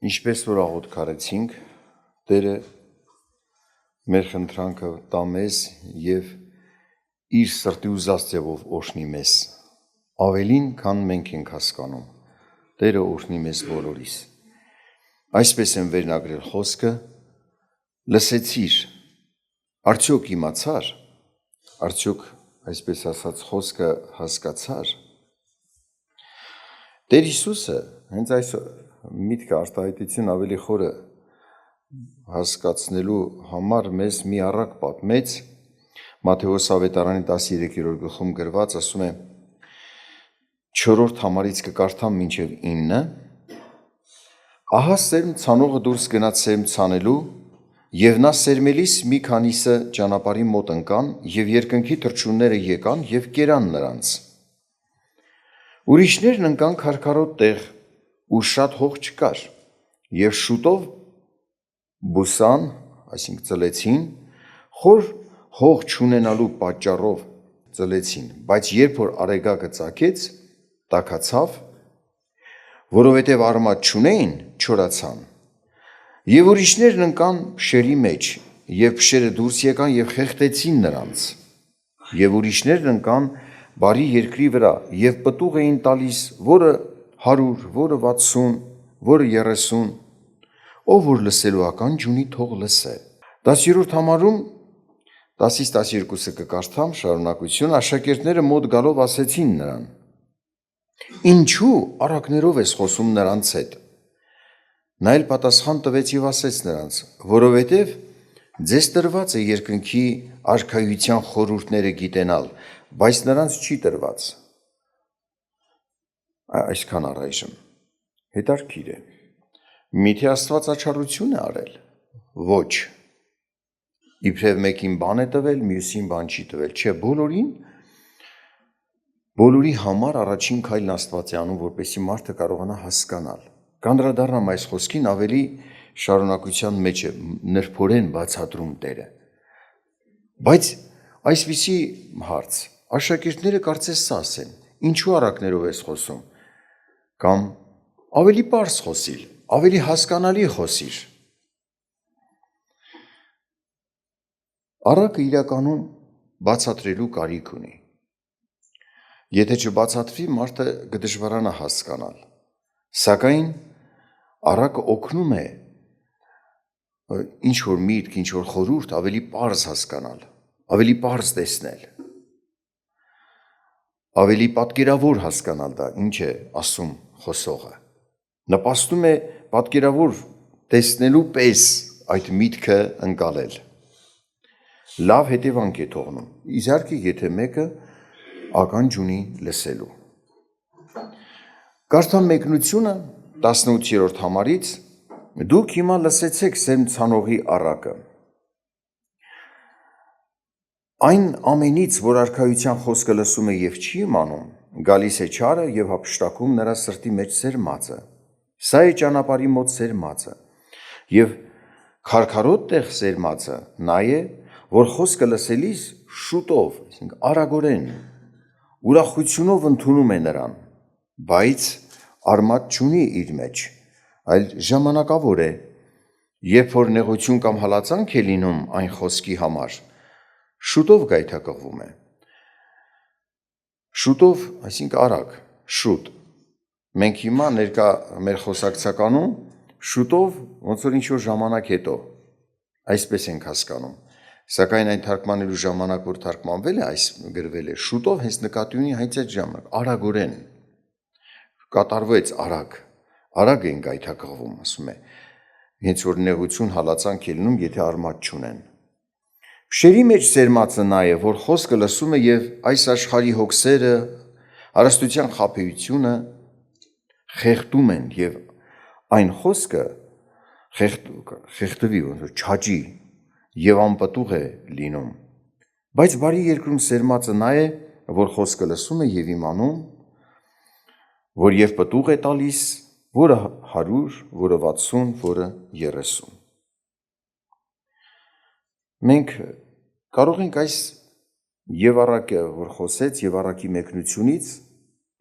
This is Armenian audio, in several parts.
Ինչպես որ աղոթք արեցինք, Տերը մեր խնդրանքը տա մեզ և իր սրտի ուզած ձևով օրհնի մեզ, ավելին, քան մենք ենք հասկանում, Տերը օրհնի մեզ բոլորիս։ Այսպես եմ վերնագրել խոսքը, լսեցիր, արդյոք իմացար, արդյոք այսպես ասած խոսքը հասկացար։ Տեր Հիսուսը հենց այս միտքը արտահայտություն ավելի խորը հասկացնելու համար մեզ մի առակ պատմեց Մատթեոս ավետարանի 13-րդ գլխում գրված, ասում է 4-րդ համարից կկարդամ մինչև 9. Ահա սերմ ցանողը դուրս գնաց սերմ ցանելու, և նա սերմելիս մի քանիսը ճանապարհի մոտ ընկան, և երկնքի թռչունները եկան և կերան նրանց։ Ուրիշներն ընկան քարքարոտ տեղ, ուր շատ հող չկար, և շուտով բուսան, այսինքն ծլեցին, խոր հող չունենալու պատճառով ծլեցին, բայց երբ որ արեգակը ծագեց, տաքացավ, որովհետև արմատ չունեին, չորացան։ Եվ ուրիշներն ընկան փշերի մեջ, և փշերը դուրս եկան և խեղդեցին նրանց։ Եվ ուրիշներն ընկան բարի երկրի վրա, և պտուղ էին տալիս, որը 100, որը 60, որը 30, ով որ լսելու ականջ ունի, թող լսե։ 10-րդ համարում 10-12-ը կկարդամ շարունակություն, աշակերտները մոտ գալով ասեցին նրան. Ինչու առակներով ես խոսում նրանց հետ։ Նա էլ պատասխան տվեց և ասեց նրանց, որովհետև ձեզ տրված է երկնքի արքայության խորհուրդները գիտենալ, բայց նրանց չի տրված։ Այսքան առայժմ հետարքիր է։ Միթե Աստված աչառություն է արել։ Ոչ։ Իբրև մեկին բան է տվել, մյուսին բան չի տվել, չէ, բոլորի համար առաջին քայլն Աստված է անում, որպեսզի մարդը կարողանա հասկանալ։ Կանդրադառնամ այս խոսքին ավելի շարունակության մեջ է նրբորեն բացատրում Տերը։ Բայց այսպիսի հարց, աշակերտները կարծես սա ասեն, ինչու առակներով ես խոսում, կամ ավելի պարզ խոսիր, ավելի հասկանալի խոսիր։ Առակը իրականում բացատրելու կարիք ունի։ Եթե չբացատրվի, մարդը կդժվարանա հասկանալ։ Սակայն առակը օգնում է ինչ որ միտք, ինչ որ խորհուրդ ավելի պարզ հասկանալ, ավելի պարզ տեսնել, ավելի պատկերավոր հասկանալ դա, ինչ է ասում խոսողը։ Նպաստում է պատկերավոր տեսնելու պես այդ միտքը ընկալել։ Լավ հետևանք է թողնում, իհարկե եթե մեկը ականջ ունի լսելու։ Կարդամ մեկնությունը 18-րդ համարից. Դուք հիմա լսեցեք սերմ ցանողի առակը։ Այն ամենից, որ արքայության խոսքը լսում է և չի իմանում, գալիս է չարը և հափշտակում նրա սրտի մեջ սերմածը։ Սա է ճանապարհի մոտ սերմածը։ Եվ քարքարոտ տեղ սերմածը նա է, որ խոսքը լսելիս շուտով, արագորեն, ուրախությունով ընդունում է նրան, բայց արմատ չունի իր մեջ, այլ ժամանակավոր է, երբ որ նեղություն կամ հալածանք է լինում այն խոսքի համար, շուտով գայթակղվում է։ Շուտով, այսինքն արագ, շուտ։ Մենք հիմա ներկա մեր խոսակցականում շուտով ոնց որ ինչ-որ ժամանակ հետո, այսպես ենք հասկանում։ Սակայն այն թարգմանելու ժամանակ, որ թարգմանվել է, այս գրվել է, շուտով հենց նկատի ունի հենց այդ ժամանակ, արագորեն, կատարվեց արագ են գայթակղվում, ասում է, հենց որ նեղություն հալածանք է լինում, եթե արմատ չունեն։ Փշերի մեջ սերմածը նա է, որ խոսքը լսում է և այս աշխարհի հոգսերը, հարստության խաբեությունը խեղդում են և այն խոսքը խեղդվի, ոնց որ չաճի և անպտուղ է լինում։ Բայց բարի երկրում սերմածը նա է, որ խոսքը լսում է և իմանում, որ և պտուղ է տալիս, որը 100, որը 60, որը 30։ Մենք կարող ենք այս և առակը, որ խոսեց, և առակի մեկնությունից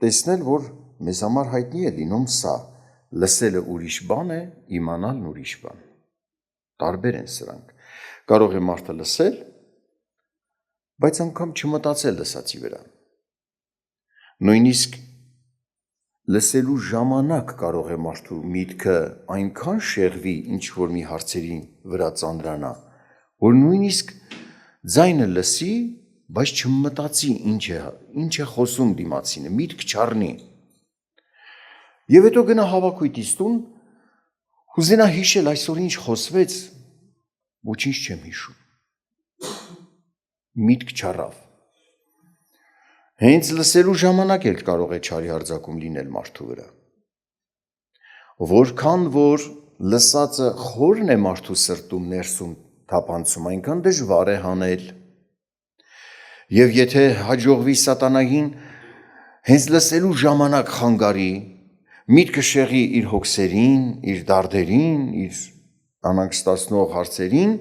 տեսնել, որ մեզ համար հայտնի է լինում սա, լսելը ուրիշ բան է, իմանալն ուրիշ բան։ Տարբեր են սրանք։ Կարող է մարդը լսել, բայց անգամ չմտածել լսածի վրա։ Նույնիսկ լսելու ժամանակ կարող է մարդու միտքը այնքան շեղվի, ինչ որ մի հարցերի վրա ծանրանա, որ նույնիսկ ձայնը լսի, բայց չմտածի ինչ է խոսում դիմացինը, միտք չառնի։ Եվ հետո գնա հավաքույթից տուն, կուզենա հիշել այսօր ինչ խոսվեց, ոչինչ չեմ հիշում։ Միտք չառավ։ Հենց լսելու ժամանակ էլ կարող է չարի հարձակում լինել մարդու վրա։ Որքան որ լսածը խորն է մարդու սրտում ներսում թափանցում, այնքան դժվար է հանել։ Եվ եթե հաջողվի սատանային հենց լսելու ժամանակ խանգարի, միտքը շեղի իր հոգսերին, իր դարդերին, իր անհանգստացնող հարցերին,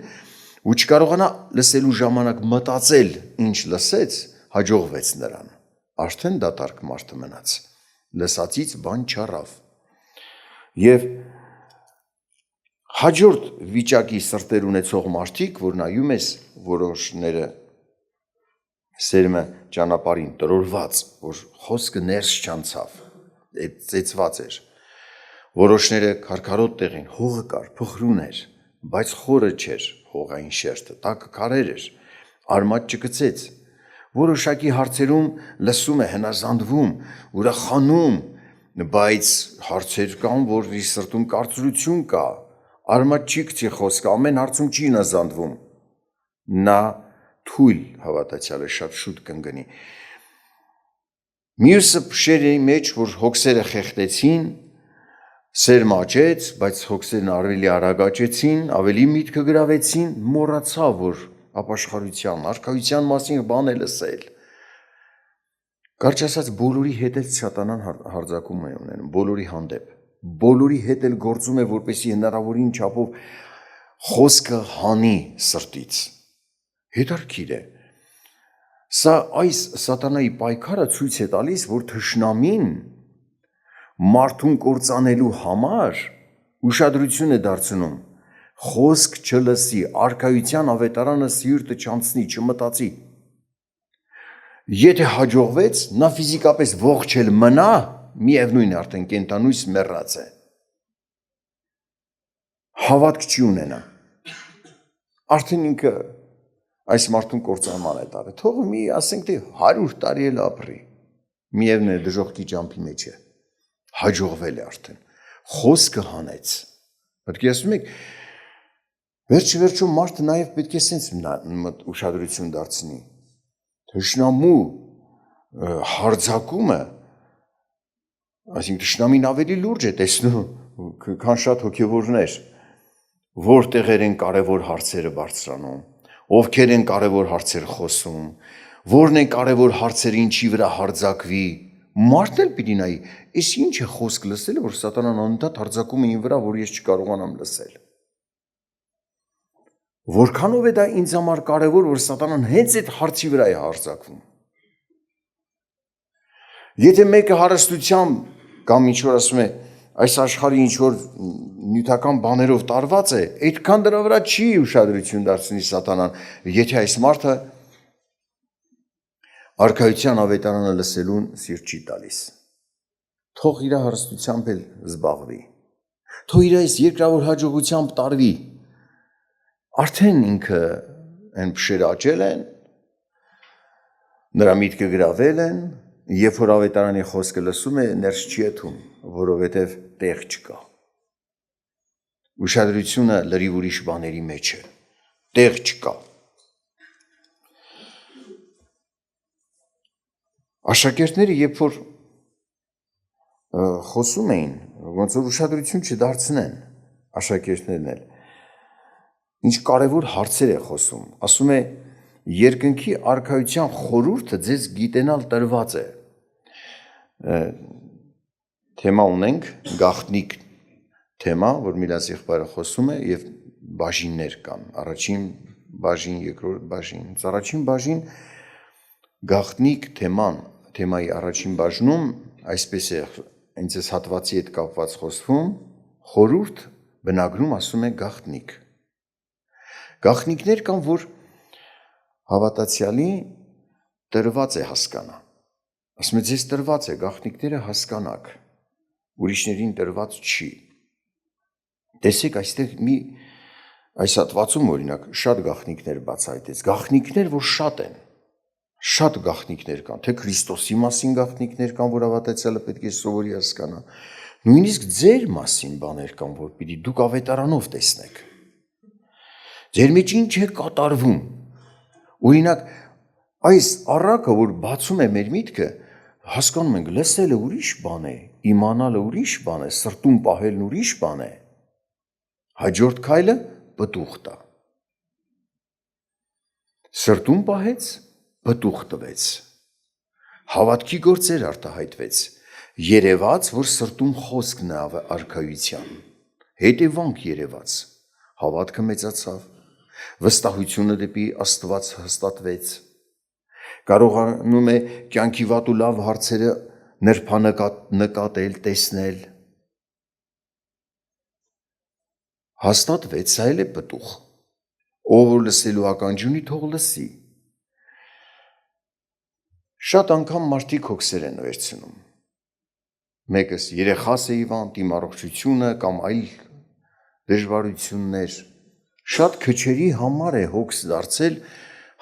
ու չկարողանա լսելու ժամանակ մտածել, ինչ լսեց, հաջողվեց նրան, արդեն դատարկ մարդը մնաց, լսածից բան չառավ։ Եվ հաջորդ վիճակի սրտեր ունեցող մարդիկ, որ նայում ես որոշները սերմը ճանապարհին տրորված, որ խոսքը ներս չանցավ, ծեծված էր, որոշները քարքարոտ տեղին, հողը կար, փխրուն էր, բայց խորը չէր հողային շերտը, տակը քարեր էր, արմատ չգցեց, որոշակի հարցերում լսում է, հնազանդվում, ուրախանում, բայց հարցեր կան, որ իր սրտում կարծրություն կա, արմատ չի գցի խոսքը, ամեն հարցում չի հնազանդվում, նա թույլ հավատացյալը շատ շուտ կընկնի։ Մյուսը փշերի մեջ, որ հոգսերը խեղդեցին, սերմը աճեց, բայց հոգսերն ավելի արագ աճեցին, ավելի միտքը գրավեցին, մոռացավ, որ ապաշխարության, արքայության մասին բան է լսել։ Կարճ ասած, բոլորի հետ էլ սատանան հարձակում է ունենում, բոլորի հանդեպ, բոլորի հետ էլ գործում է, որպեսզի հնարավորին չափով խոսքը հանի սրտից։ Հետարքիր է։ Սա այս սատանայի պայքարը ցույց է տալիս, որ թշնամին մարդուն կործանելու համար ուշադրություն է դարձնում, խոսք չլսի, արքայության ավետարանը սիրտը չանցնի, չմտածի։ Եթե հաջողվեց, նա ֆիզիկապես ողջ էլ մնա, միևնույն է արդեն կենտանույս մեռած է։ Հավատք չի ունենա։ Արդեն ինքը այս մարդուն կործանման է տալի։ Թող մի ասենք թե 100 տարի էլ ապրի։ Միևնույն է դժոխքի ճամփի մեջ է։ Հաջողվել է արդեն։ Խոսքը հանեց։ Պետք է ասում եք, վերջը մարդը նաև պետք է սենց ուշադրություն դարձնի։ Թշնամու հարձակումը, այսինքն թշնամին ավելի լուրջ է տեսնում, քան շատ հոգևորներ, որտեղեր են կարևոր հարցերը բարձրանում, ովքեր են կարևոր հարցեր խոսում, որն են կարևոր հարցերը ինչի վրա հարձակվի, մարդն էլ պիտի նայի, այս ինչ է խոսք լսելը, որ սատանան անընդհատ հարձակում է ին վրա, որ ես չկարողանամ լսել։ Որքանով է դա ինձ համար կարևոր, որ սատանան հենց այդ հարցի վրա է հարձակվում։ Եթե մեկը հարստությամբ կամ ինչ որ ասում է, այս աշխարհի ինչ որ նյութական բաներով տարված է, այդքան դրա վրա չի ուշադրություն դարձնի սատանան, եթե այս մարդը արքայության ավետարանը լսելուն սիրտ չի տալիս։ Թող իր հարստությամբ էլ զբաղվի։ Թող իր այս երկրավոր հաջողությամբ տարվի։ Արդեն ինքը այն փշերը աճել են, նրա միտքը գրավել են, երբ որ ավետարանի խոսքը լսում է, ներս չի եթում, որովհետև տեղ չկա։ Ուշադրությունը լրիվ ուրիշ բաների մեջ է, տեղ չկա։ Աշակերտները, երբ որ խոսում էին, ոնց որ ուշադրություն չդարձնեն, աշակերտներն էլ, ինչ կարևոր հարցեր է խոսում, ասում է, երկնքի արքայության խորհուրդը ձեզ գիտենալ տրված է։ Թեմա ունենք, գաղտնիք թեմա, որ Միլաս եղբայրը խոսում է և բաժիններ կան, առաջին բաժին, երկրորդ բաժին, առաջին բաժին գաղտնիք թեմայի առաջին բաժնում այսպես է այնց էս հատվածի հետ կապված խոսվում, խորուրդ բնագրում ասում է գաղտնիք։ Գաղտնիքներ կան, որ հավատացյալի տրված է հասկանա։ Ասում է, ձեզ տրված է, գաղտնիքները հասկանաք, ուրիշներին տրված չի։ Տեսեք, այստեղ այս հատվածում օրինակ շատ գաղտնիքներ բացահայտեց, գաղտնիքներ, որ շատ գաղտնիքներ կան, թե Քրիստոսի մասին գաղտնիքներ կան, որ հավատացյալը պետք է սովորի հասկանա, նույնիսկ ձեր մասին բաներ կան, որ պիտի դուք ավետարանով տեսնեք։ Ձեր մեջ ինչ է կատարվում։ Օրինակ, այս առակը, որ բացում է մեր միտքը, հասկանում ենք, լսելը ուրիշ բան է, իմանալը ուրիշ բան է, սրտում պահելն ուրիշ բան է։ Հաջորդ քայլը պտուղ տա։ Սրտում պահեց, պտուղ տվեց։ Հավատքի գործեր արտահայտվեց։ Երևաց, որ սրտում խոսքն է արքայության։ Հետևանք երևաց։ Հավատքը մեծացավ։ Վստահությունը դեպի Աստված հաստատվեց։ Կարողանում է կյանքի վատ ու լավ հարցերը նրբանկատել, տեսնել։ Հաստատվեց, սա էլ է պտուղ։ Ով որ լսելու ականջ ունի, թող լսի։ Շատ անգամ մարդիկ հոգսեր են վերցնում։ Մեկս երեխաս է հիվանդ, իմ առողջությունը կամ այլ դժվարություններ։ Շատ քչերի համար է հոգս դարձել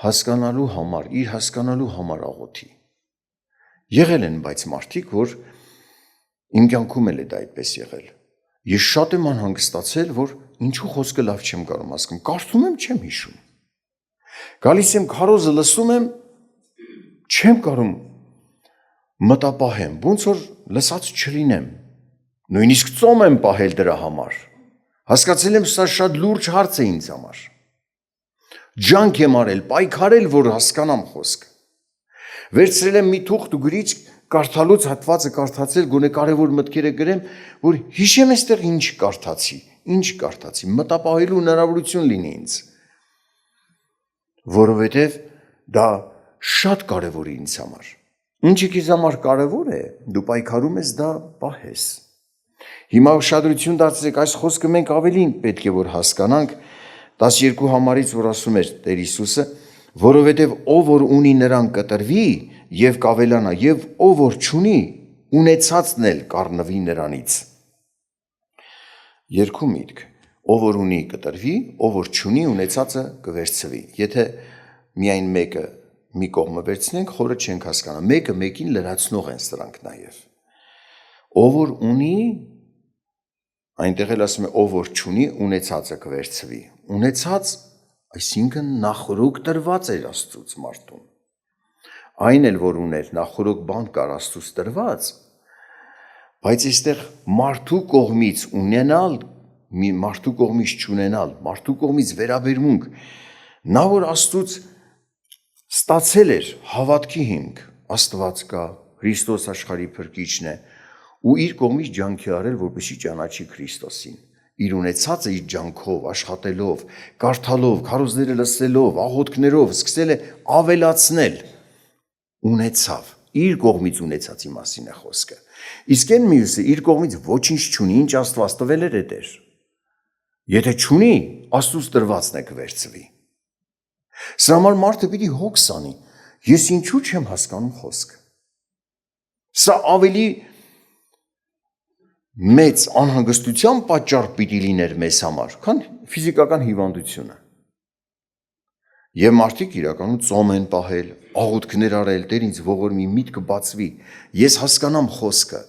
հասկանալու համար, իր հասկանալու համար աղոթի։ Եղել են բայց մարդիկ, որ իմ կյանքում էլ է դա այդպես եղել։ Ես շատ եմ անհանգստացել, որ ինչու խոսքը լավ չեմ կարող հասկանալ, կարդում եմ, չեմ հիշում։ Գալիս եմ քարոզը լսում եմ, չեմ կարող մտապահեմ, ոնց որ լսած չլինեմ։ Նույնիսկ ծոմ եմ պահել դրա համար։ Հասկացել եմ, սա շատ լուրջ հարց է ինձ համար։ Ջանք եմ արել, պայքարել, որ հասկանամ խոսքը։ Վերցրել եմ մի թուղթ ու գրիչ, կարդալուց հատվածը կարդացել, գոնե կարևոր մտքերը գրեմ, որ հիշեմ այստեղ ինչ կարդացի, մտապահելու հնարավորություն լինի ինձ։ Որովհետև դա շատ կարևոր է ինձ համար։ Ինչը քեզ համար կարևոր է, դու պայքարում ես դա պահես։ Հիմա ուշադրություն դարձրեք, այս խոսքը մենք ավելին պետք է որ հասկանանք 12 համարից, որ ասում էր Տեր Հիսուսը, որովհետև ով որ ունի նրան կտրվի եւ կավելանա, եւ ով որ չունի, ունեցածն էլ կառնվի նրանից։ Երկու միտք, ով որ ունի կտրվի, ով որ չունի, ունեցածը կվերցվի։ Եթե միայն մեկը մի կողմը վերցնենք, խորը չենք հասկանա։ Մեկը մեկին լրացնող են սրանք նաև։ Ով որ ունի, այնտեղ էլ ասում է, ով որ չունի, ունեցածը կվերցվի։ Ունեցած, այսինքն նախորոք տրված էր Աստծուց մարդուն։ Այն էլ որ ուներ, նախորոք բան կար Աստծուց տրված, բայց այստեղ մարդու կողմից ունենալ, մարդու կողմից չունենալ, մարդու կողմից վերաբերմունք, նա որ Աստծուց ստացել էր հավատքի հիմք, Աստված կա, Քրիստոս աշխարհի փրկիչն է, ու իր կողմից ջանքի արել, որպեսզի ճանաչի Քրիստոսին։ Իր ունեցածը իր ջանքով, աշխատելով, կարդալով, քարոզները լսելով, աղոթքներով սկսել է ավելացնել, ունեցավ, իր կողմից ունեցածի մասին է խոսքը։ Իսկ այն մյուսը իր կողմից ոչինչ չունի, ինչ Աստված տվել էր էդ էր։ Եթե չունի, Աստծուց տրվածն է կվերցվի։ Սրա համար մարդը պիտի հոգս անի, ես ինչու չեմ հասկանում խոսքը։ Սա ավելի մեծ անհանգստության պատճառ պիտի լիներ մեզ համար, քան ֆիզիկական հիվանդությունը։ Եվ մարդիկ իրականում ծոմ են պահել, աղոթքներ արել, Տեր ինձ ողոր մի միտքը բացվի, ես հասկանամ խոսքը։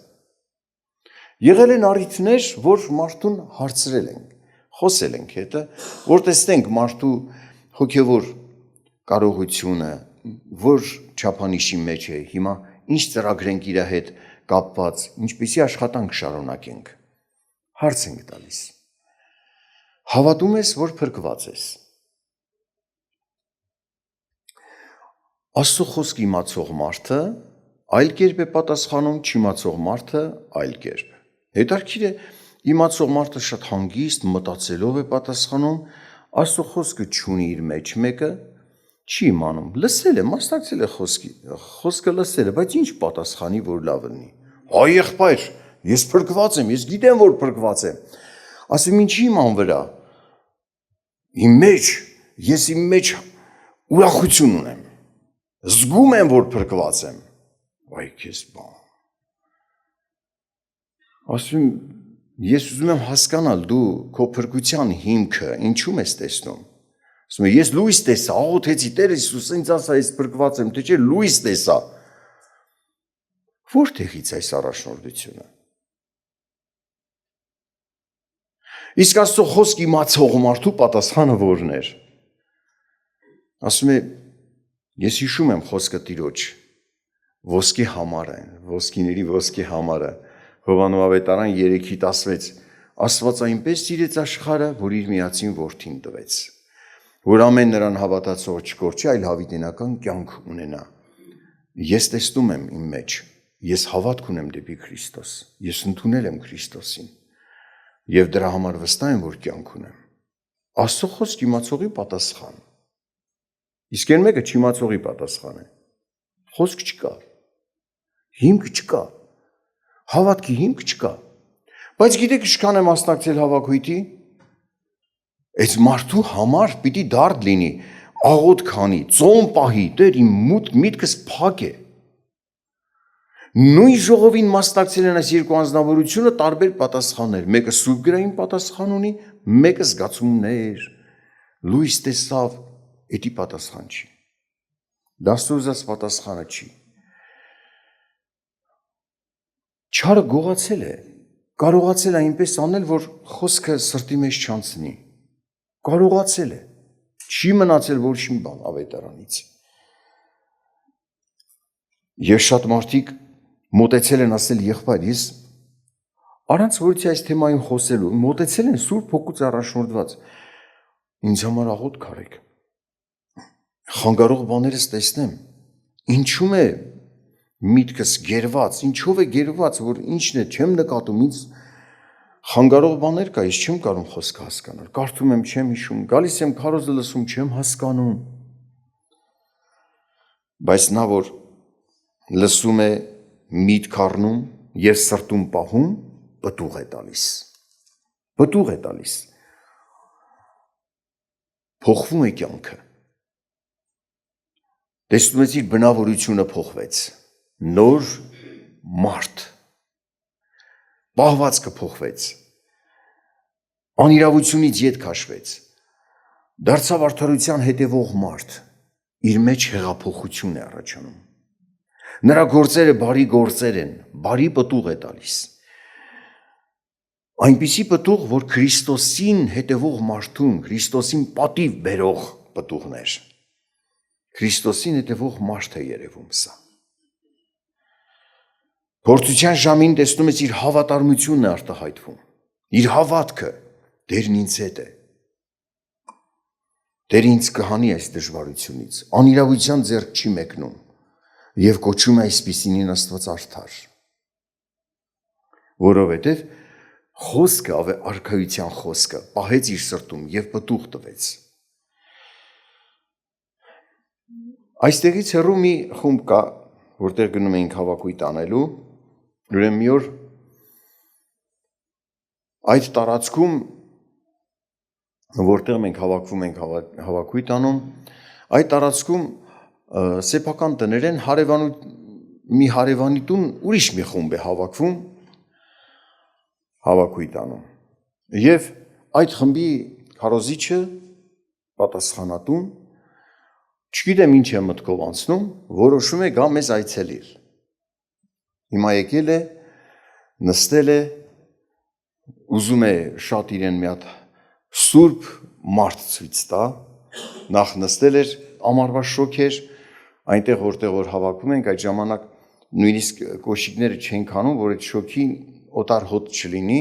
Եղել են առիթներ, որ մարդուն հարցրել ենք, խոսել ենք հետը, որ տեսնենք մարդու հոգևոր կարողությունը, որ չափանիշի մեջ է, հիմա ինչ ծրագրենք իր հետ կապված, ինչպիսի աշխատանք շարունակենք, հարց ենք տալիս, հավատում ես, որ փրկված ես, Աստծո խոսք իմացող մարդը այլ կերպ է պատասխանում, չիմացող մարդը այլ կերպ, հետարքիր է, իմացող մարդը շատ հանգիստ մտածելով է պատասխանում, Աստծո խոսքը չունի իր մեջ մեկը, չի իմանում, լսել է, մասնակցել է խոսքը լսել է, բայց ինչ պատասխանի, որ լավ լինի։ Հայ եղբայր, ես փրկված եմ, ես գիտեմ, որ փրկված եմ։ Ասում ինչի իման վրա։ Ես իմ մեջ ուրախություն ունեմ։ Զգում եմ, որ փրկված եմ։ Վայ քեզ բան։ Ասում ես ուզում եմ հասկանալ դու քո փրկության հիմքը ինչու՞մ ես տեսնում։ Ասում եմ ես լույս տեսա, աղոթեցի Տեր Հիսուս, ինձ ասա ես փրկված եմ, թե չէ լույս տեսա։ Որտեղից այս առաջնորդությունը։ Իսկ Աստծո խոսք իմացող մարդու պատասխանը որն էր։ Ասում է ես հիշում եմ խոսքը Տիրոջ, ոսկի համարը, ոսկիների ոսկի համարը, Հովհաննես ավետարան 3:16, Աստված այնպես սիրեց աշխարհը, որ իր միածին որդին տվեց, որ ամեն նրան հավատացող չկորչի, այլ հավիտենական կյանք ունենա։ Ես տեսնում եմ իմ մեջ, ես հավատք ունեմ դեպի Քրիստոս, ես ընդունել եմ Քրիստոսին եւ դրա համար վստահ եմ, որ կյանք ունեմ։ Աստծո խոսք իմացողի պատասխան։ Իսկ այն մեկը չիմացողի պատասխան է։ Խոսք չկա։ Հիմք չկա։ Հավատքի հիմք չկա։ Բայց գիտեք ինչքան եմ մասնակցել հավաքույթի, այս մարդու համար պիտի դարդ լինի, աղոտ քանի, ծոմ պահի, Տեր իմ միտքս փակ է։ Նույն ժողովին մասնակցել են այս երկու անձնավորությունը տարբեր պատասխաններ, մեկը սուրբգրային պատասխան ունի, մեկը զգացումներ, լույս տեսավ, էդի պատասխան չի։ Դաստուզած պատասխանը չի։ Չարը գողացել է, կարողացել է այնպես անել, որ խոսքը սրտի մեջ չանցնի, կարողացել է, չի մնացել ոչ մի բան ավետարանից։ Եվ շատ մարդիկ մոտեցել են ասել եղբայր, ես առանց որից այս թեմային խոսելու, մոտեցել են Սուրբ Հոգուց առաջնորդված, ինձ համար աղոթ քարեք, խանգարող բաներս տեսնեմ, ինչու՞մ է միտքս գերված, ինչով է գերված, որ ինչն է, չեմ նկատում, ինձ խանգարող բաներ կա, ես չեմ կարող խոսքը հասկանալ, կարդում եմ, չեմ հիշում, գալիս եմ քարոզը լսում, չեմ հասկանում։ Բայց նա, որ լսում է միտք առնում եւ սրտում պահում, պտուղ է տալիս։ Պտուղ է տալիս։ Փոխվում է կյանքը։ Տեսնում ես իր բնավորությունը փոխվեց։ Նոր մարդ, պահվածքը փոխվեց, անիրավությունից ետ քաշվեց, դարձավ արդարության հետևող մարդ, իր մեջ հեղափոխություն է առաջանում, նրա գործերը բարի գործեր են, բարի պտուղ է տալիս, այնպիսի պտուղ, որ Քրիստոսին հետևող մարդուն, Քրիստոսին պատիվ բերող պտուղներ, Քրիստոսին հետևող մարդ է երևում սա։ Փորձության ժամին տեսնում ես իր հավատարմությունն է արտահայտվում, իր հավատքը, Տերն ինձ հետ է, Տեր ինձ կհանի այս դժվարությունից, անիրավության ձեռք չի մեկնում և կոչում է այսպիսինին Աստված արդար, որովհետև խոսքը, արքայության խոսքը, պահեց իր սրտում և պտուղ տվեց։ Այստեղից հեռու մի խումբ կա, որտեղ գնում էինք հավաքույթ անելու, ուրեմն մի օր այդ տարածքում, որտեղ մենք հավաքվում ենք հավաքույթ անում, այդ տարածքում սեփական տներ են, մի հարևանի տուն ուրիշ մի խումբ է հավաքվում, հավաքույթ անում։ Եվ այդ խմբի քարոզիչը պատասխանատուն, չգիտեմ ինչ է մտքով անցնում, որոշում է գա մեզ այցելել։ Հիմա եկել է, նստել է, ուզում է շատ իրեն մի հատ սուրբ մարդ ցույց տա, նախ նստել էր, ամառվա շոգ էր, այնտեղ որ հավաքվում ենք, այդ ժամանակ նույնիսկ կոշիկները չենք անում, որ այդ շոգին օտար հոտ չլինի,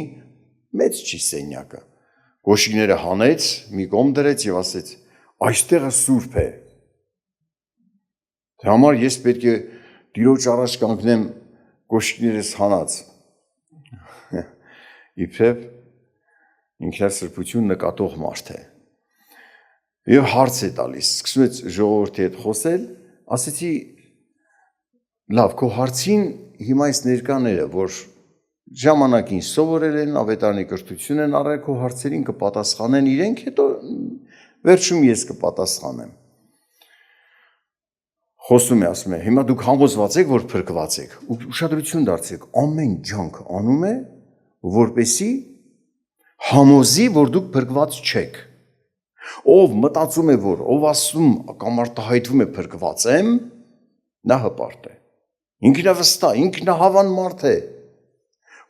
մեծ չի սենյակը։ Կոշիկները հանեց, մի կողմ դրեց եւ ասեց. այստեղը սուրբ է։ Դրա համար ես պետք է Տիրոջ առաջ կանգնեմ կոշիկներս հանած։ Իբրև ինքնասրբություն նկատող մարդ է։ Եվ հարց է տալիս, սկսում է ժողովրդի հետ խոսել, ասեցի, լավ, քո հարցին հիմա այս ներկաները, որ ժամանակին սովորել են, ավետարանի կրթություն են արել, քո հարցերին կպատասխանեն իրենք, հետո վերջում ես կպատասխանեմ։ Խոսում է, ասում է, հիմա դուք համոզված եք, որ փրկված եք, ու ուշադրություն դարձրեք, ամեն ջանք անում է, որպեսզի համոզի, որ դուք փրկված չեք։ Ով մտածում է, որ ով ասում կամ արտահայտվում է փրկված եմ, նա հպարտ է։ Ինքնավստահ, ինքնահավան մարդ է։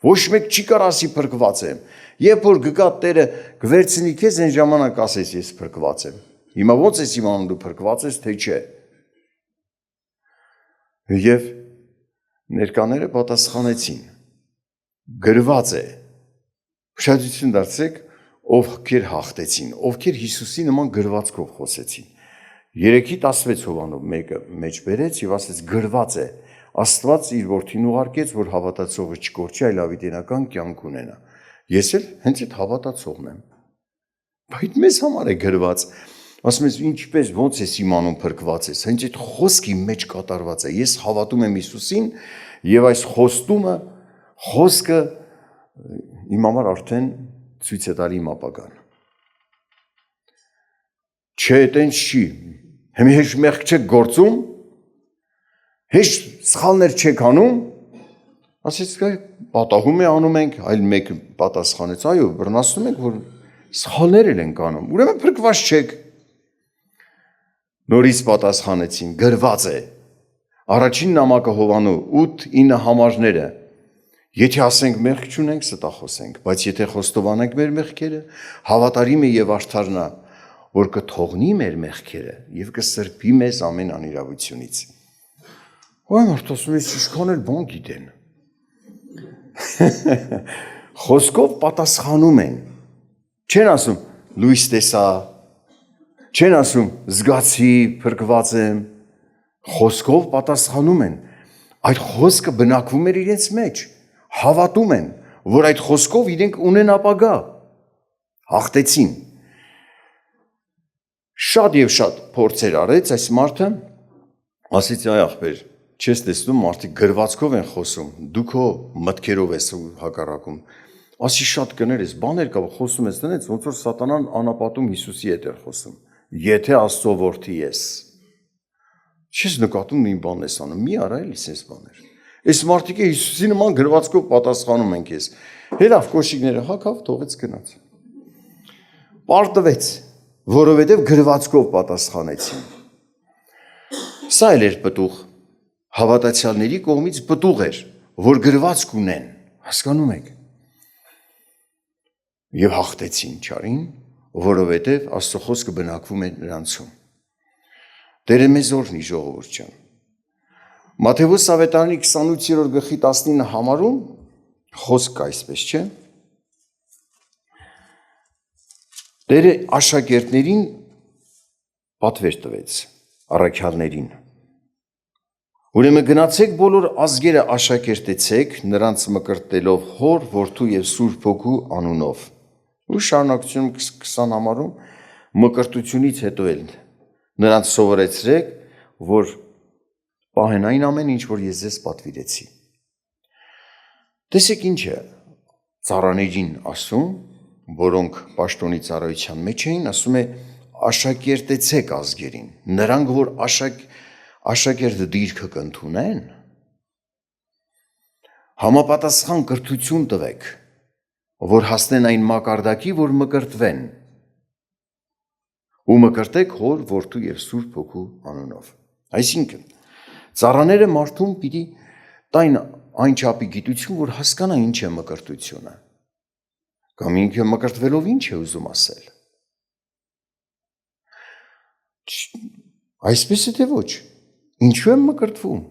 Ոչ մեկ չի կարող ասի փրկված եմ։ Երբ որ գկա Տերը գվերցնի քեզ, այն ժամանակ ասես ես փրկված եմ։ Հիմա ո՞նց ես իմանում դու փրկված ես, թե չէ։ Եվ ներկաները պատասխանեցին. գրված է։ Ուշադրություն դարձրեք, ովքեր հաղթեցին, ովքեր Հիսուսի նման գրվածքով խոսեցին։ 3:16 Հովանով մեկը մեջ բերեց եւ ասեց գրված է. Աստված իր որդին ուղարկեց, որ հավատացողը չկորչի, այլ ավետենական կյանք ունենա։ Ես էլ հենց այդ հավատացողն եմ։ Բայց մեզ համար է գրված։ Ասում ես ինչպես ոնց ես իմանում փրկված ես, հենց այդ խոսքի մեջ կատարված է։ Ես հավատում եմ Հիսուսին եւ այս խոսքը իմ համար արդեն ցույց է տալի իմ ապագան։ Չէ, տենց չի։ Հիմա հեշտ մեղք չեք գործում, հեշտ սխալներ չեք անում, ասեց պատահում է անում ենք, այլ մեկը պատասխանեց, այո, բռնացնում ենք, որ սխալներ ենք անում, ուրեմն փրկված չեք։ Նորից պատասխանեցին, գրված է։ Առաջին նամակը Հովանու 8-9 համարները։ Եթե ասենք մեղք չունենք, ստախոսենք, բայց եթե խոստովանենք մեր մեղքերը, հավատարիմ է եւ արդար նա, որ կթողնի մեր մեղքերը եւ կսրբի մեզ ամեն անիրավությունից։ Ոյ մարդ ասում ես ինչքան էլ բան գիտեն։ Խոսքով պատասխանում են։ Չեն ասում լույս տեսա, չեն ասում զգացի, փրկված եմ։ Խոսքով պատասխանում են։ Այդ խոսքը բնակվում է իրենց մեջ։ Հավատում են, որ այդ խոսքով իրենք ունեն ապագա։ Հաղթեցին։ Շատ եւ շատ փորձեր արեց այս մարդը, ասեց այ ախպեր, չես տեսնում մարդիկ գրվածքով են խոսում, դու քո մտքերով ես հակառակում։ Ասի շատ կներ ես, բաներ կա, խոսում ես տնից, ոնց որ սատանան անապատում Հիսուսի հետ էր խոսում։ Եթե Աստծո որդի ես, չես նկատում նույն բանն ես անում, մի արա էլի sense բաներ։ Այս մարդիկը Հիսուսի նման գրվածքով պատասխանում են քեզ։ Հելավ կոշիկները հագավ, թողեց գնաց։ Պարտվեց, որովհետև գրվածքով պատասխանեցին։ Սա էլ էր պտուղ, հավատացյալների կողմից պտուղ էր, որ գրվածք ունեն, հասկանում եք։ Եվ հաղթեցին չարին, որովհետև Աստծո խոսքը բնակվում է նրանցում։ Տերը մեզ օրհնի ժողովուրդ ջան։ Մատթեոս ավետարանի 28-րդ գլխի 19 համարում խոսք կա այսպես, չէ՞։ Տերը աշակերտներին պատվեր տվեց, առաքյալներին։ Ուրեմն գնացեք բոլոր ազգերը աշակերտեցեք, նրանց մկրտելով Հոր, Որդու եւ Սուրբ Հոգու անունով։ Ու շարունակություն 20 համարում մկրտությունից հետո էլ նրանց սովորեցրեք, որ պահեն այն ամեն ինչ, որ ես ձեզ պատվիրեցի։ Տեսեք ինչ է ծառաներին ասում, որոնք պաշտոնի ծառայության մեջ էին, ասում է աշակերտեցեք ազգերին, նրանք որ աշակերտը դիրքը կընդունեն, համապատասխան կրթություն տվեք, որ հասնեն այն մակարդակի, որ մկրտվեն, ու մկրտեք Հոր, Որդու եւ Սուրբ Հոգու անունով։ Այսինքն ծառաները մարդուն պիտի տային այն չափի գիտություն, որ հասկանա ինչ է մկրտությունը։ Կամ ինքը մկրտվելով ինչ է ուզում ասել։ Այսպես է թե ոչ։ Ինչու եմ մկրտվում։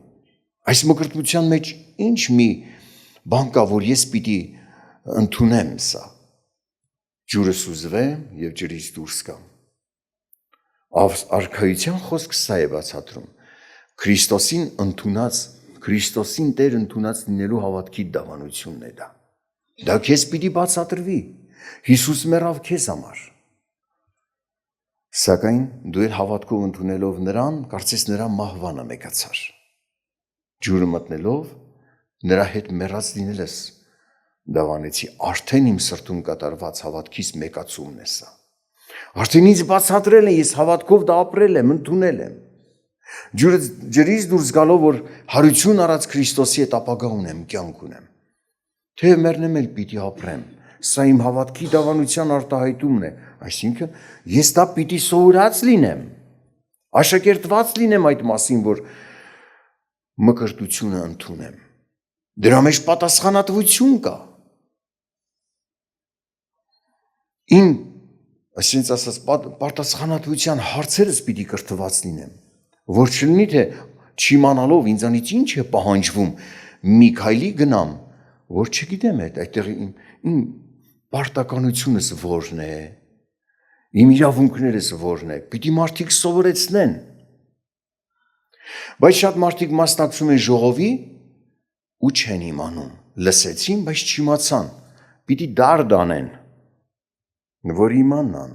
Այս մկրտության մեջ ինչ մի բան կա, որ ես պիտի ընդունեմ սա։ Ջուրը սուզվեմ եւ ջրից դուրս գամ։ Արքայության խոսքը սա է բացատրում։ Քրիստոսին ընդունած, Քրիստոսին Տեր ընդունած լինելու հավատքի դավանությունն է դա։ Դա քեզ պիտի բացատրվի։ Հիսուս մեռավ քեզ համար։ Սակայն դու էլ հավատքով ընդունելով նրան, կարծես նրա մահվանը մեկացար։ Ջուրը մտնելով նրա հետ մեռած լինել ես, Դավանեցի, արդեն իմ սրտում կատարված հավատքից մեկացումն է սա։ Արդեն ինձ բացատրել են, ես հավատքով դա ապրել եմ, ընդունել եմ։ Ջրից դուրս գալով, որ հարություն առած Քրիստոսի հետ ապագա ունեմ, կյանք ունեմ։ Թեև մեռնեմ էլ պիտի ապրեմ։ Սա իմ հավատքի դավանության արտահայտումն է, այսինքն ես դա պիտի սովորած լինեմ, աշակերտված լինեմ այդ մասին, որ մկրտությունը ընդունեմ։ Դրա մեջ պատասխանատվություն կա։ Իմ, այսինքն ասած, պատասխանատվության հարցերս պիտի կրթված լինեմ, որ չլինի թե չիմանալով ինձանից ինչ է պահանջվում, մի քայլի գնամ, որ չգիտեմ այդտեղ իմ պարտականությունս որն է, իմ իրավունքներս որն է, պիտի մարդիկ սովորեցնեն։ Բայց շատ մարդիկ մասնակցում են ժողովի ու չեն իմանում, լսեցին, բայց չիմացան, պիտի դարդ անեն, որ իմանան։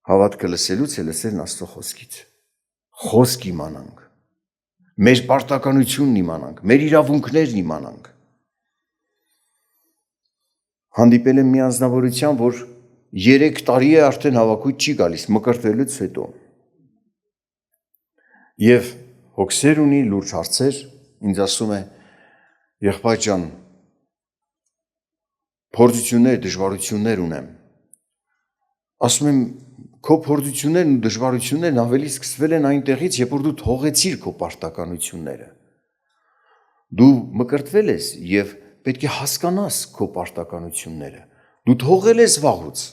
Հավատքը լսելուց է լսելն Աստծո խոսքից, խոսք իմանանք, մեր պարտականությունն իմանանք, մեր իրավունքներն իմանանք։ Հանդիպել եմ մի անձնավորության, որ 3 տարի է արդեն հավաքույթ չի գալիս մկրտվելուց հետո։ Եվ հոգսեր ունի, լուրջ հարցեր, ինձ ասում է, եղբայր ջան, փորձություններ, դժվարություններ ունեմ։ Ասում եմ, քո փորձություններն ու դժվարություններն ավելի սկսվել են այնտեղից, երբ որ դու թողեցիր քո պարտականությունները։ Դու մկրտվել ես եւ պետք է հասկանաս քո պարտականությունները։ Դու թողել ես վաղուց։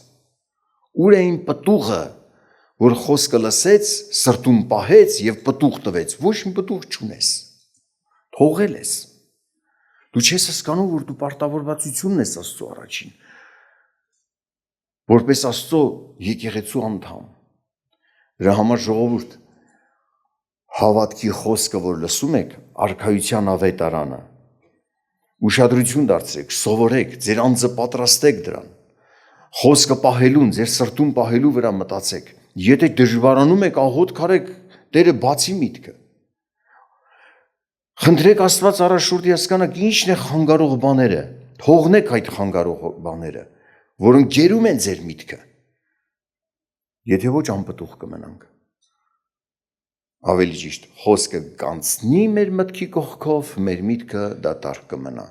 Ուր է իմ պտուղը, որ խոսքը լսեց, սրտում պահեց եւ պտուղ տվեց։ Ոչ մի պտուղ չունես։ Թողել ես։ Դու չես հասկանում, որ դու պարտավորվածությունն ես Աստծո առաջին։ Որպես Աստծո եկեղեցու անդամ։ Դրա համար ժողովուրդ, հավատքի խոսքը, որ լսում եք, արքայության ավետարանը, ուշադրություն դարձրեք, սովորեք, ձեր անձը պատրաստեք դրան, խոսքը պահելուն, ձեր սրտում պահելու վրա մտածեք, եթե դժվարանում եք, աղոթք արեք, Տերը բացի միտքը, խնդրեք Աստված առաջնորդի հասկանաք ինչն է խանգարող բաները, թողնեք այդ խանգարող բաները, որոնք գերում են ձեր միտքը, եթե ոչ անպտուղ կմնանք, ավելի ճիշտ, խոսքը կանցնի մեր մտքի կողքով, մեր միտքը դատարկ կմնա,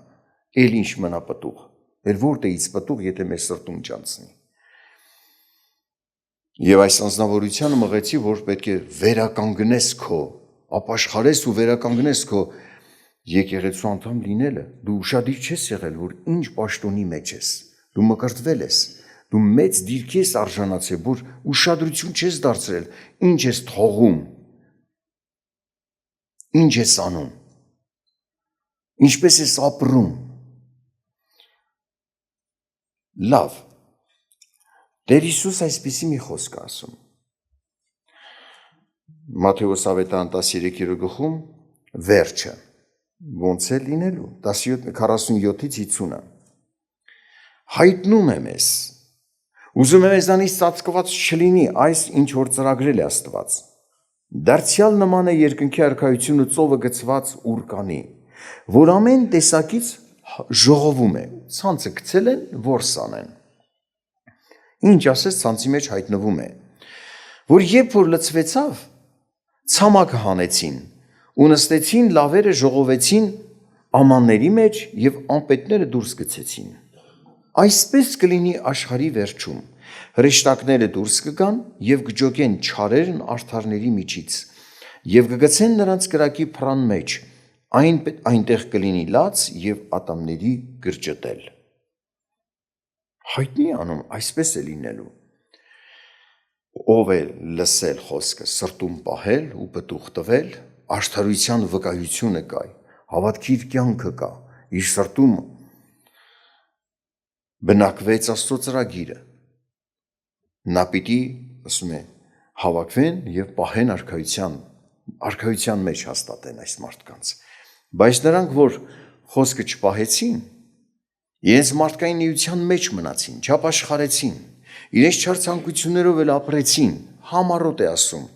էլ ինչ մնա պտուղ, էլ որտեղից պտուղ, եթե մեր սրտում չանցնի։ Եվ այս անձնավորությանը մղեցի, որ պետք է վերականգնես քո, ապաշխարես ու վերականգնես քո եկեղեցու անդամ լինելը, դու ուշադիր չես եղել, որ ինչ պաշտոնի մեջ ես, դու մկրտվել ես, դու մեծ դիրքի ես արժանացել, որ ուշադրություն չես դարձրել, ինչ ես թողում, ինչ ես անում, ինչպես ես ապրում։ Լավ, Տեր Հիսուս այսպիսի մի խոսք ասում։ Մատթեոս ավետարան 13-րդ գլխում վերջը, ոնց է լինելու, 47-ից 50-ը։ Հայտնում եմ ես, ուզում եմ մեզանից ծածկված չլինի այս, ինչ որ ծրագրել է Աստված։ Դարձյալ նման է երկնքի արքայությունը ծովը գցված ուռկանի, որ ամեն տեսակից ժողովում է, ցանցը գցել են, որս անեն։ Ինչ ասես ցանցի մեջ հայտնվում է, որ երբ որ լցվեցավ, ցամաքը հանեցին ու նստեցին, լավերը ժողովեցին ամանների մեջ եւ ամպետները դուրս գցեցին։ Այսպես կլինի աշխարհի վերջում, հրեշտակները դուրս կգան եւ կջոկեն չարերն արդարների միջից եւ կգցեն նրանց կրակի փռան մեջ, այնտեղ կլինի լաց եւ ատամների գրճտել։ Հայտնի անում, այսպես է լինելու։ Ով է լսել խոսքը, սրտում պահել ու պտուղ տվել, աշխարհության վկայությունը կա, հավատքի իր կյանքը կա, իր սրտում բնակվեց Աստծո ծրագիրը։ Նա պիտի, ասում է, հավաքվեն եւ պահեն արքայության մեջ հաստատեն այս մարդկանց։ Բայց նրանք, որ խոսքը չպահեցին, իրենց մարդկային էության մեջ մնացին, չապաշխարեցին, իրենց չար ցանկություններով էլ ապրեցին, համառոտ է ասում,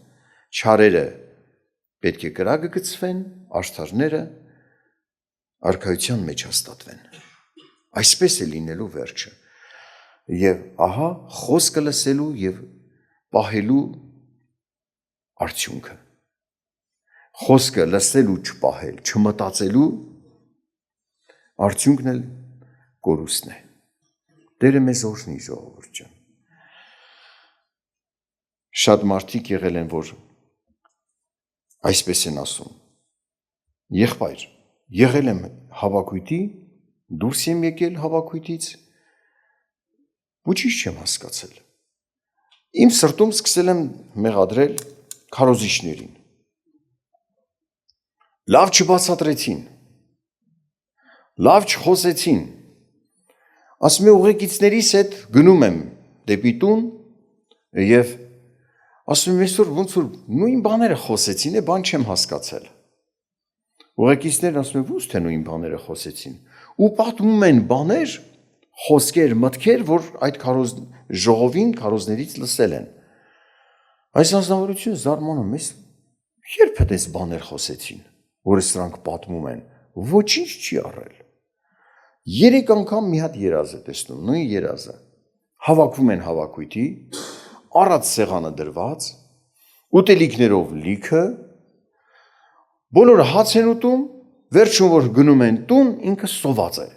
չարերը պետք է կրակը գցվեն, աշխարհները արքայության մեջ հաստատվեն։ Այսպես է լինելու վերջը։ Եվ ահա խոսքը լսելու եւ պահելու արդյունքը։ Խոսքը լսելու չպահել, չմտածելու արդյունքն էլ կորուստն է։ Տերը մեզ օրհնի, ժողովուրդ ջան։ Շատ մարդիկ եղել են, որ այսպես են ասում. եղբայր, եղել եմ հավաքույթի, դուրս եմ եկել հավաքույթից, ոչինչ չեմ հասկացել։ Իմ սրտում սկսել եմ մեղադրել քարոզիչներին։ Լավ չբացատրեցին, լավ չխոսեցին։ Ասում եմ ուղեկիցներիս հետ գնում եմ դեպի տուն եւ ասում եմ այսօր ոնց որ նույն բաները խոսեցին, բան չեմ հասկացել։ Ուղեկիցներն ասում են ո՞ւս թե նույն բաները խոսեցին։ Ու պատմում են բաներ, խոսքեր, մտքեր, որ այդ ժողովին քարոզներից լսել են։ Այս անձնավորությունը զարմանում է, երբ է դες բաներ խոսեցին, որ սրանք պատմում են, ոչինչ չի առել։ 3 անգամ մի հատ երազ է տեսնում, նույն երազը։ Հավաքվում են հավաքույթի, առած սեղանը դրված, ուտելիքներով լիքը, բոլորը հաց են ուտում, վերջում որ գնում են տուն, ինքը սոված է։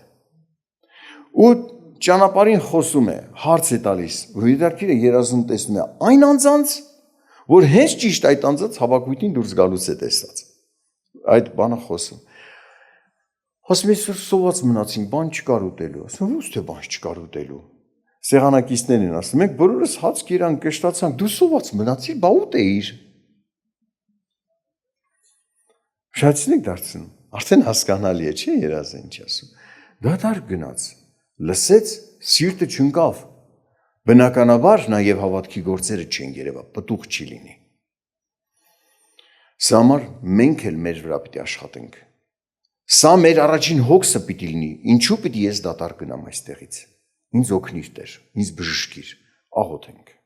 Ու ճանապարհին խոսում է, հարց է տալիս, վիդարկիրը երազում տեսնում է այն անձանց, որ հենց ճիշտ այդ անձանց հավաքույթին դուրս գալուց է տեսած։ Այդ բանը խոսում։ Ասում ես սոված մնացինք, բան չկար ուտելու։ Ասում ո՞ւս թե բան չկար ուտելու։ Սեղանակիցներն են ասում, մենք բոլորս հաց կերան կշտացանք, դու սոված մնացիր, բա ուտեիր։ Շատին եք դարձնում, արդեն հասկանալի է, չէ՞ երազը ինչ ասում։ Դատարկ գնաց, լսեց, սիրտը չընկավ։ Բնականաբար նաև հավատքի գործերը չեն երևա, պտուղ չի լինի։ Սա համար մենք էլ մեր վրա պիտի աշխատենք։ Սա մեր առաջին հոգսը պիտի լինի, ինչու պիտի ես դատարկ գնամ այստեղից։ Ինձ օգնիր Տեր, ինձ բժշկիր, աղոթենք։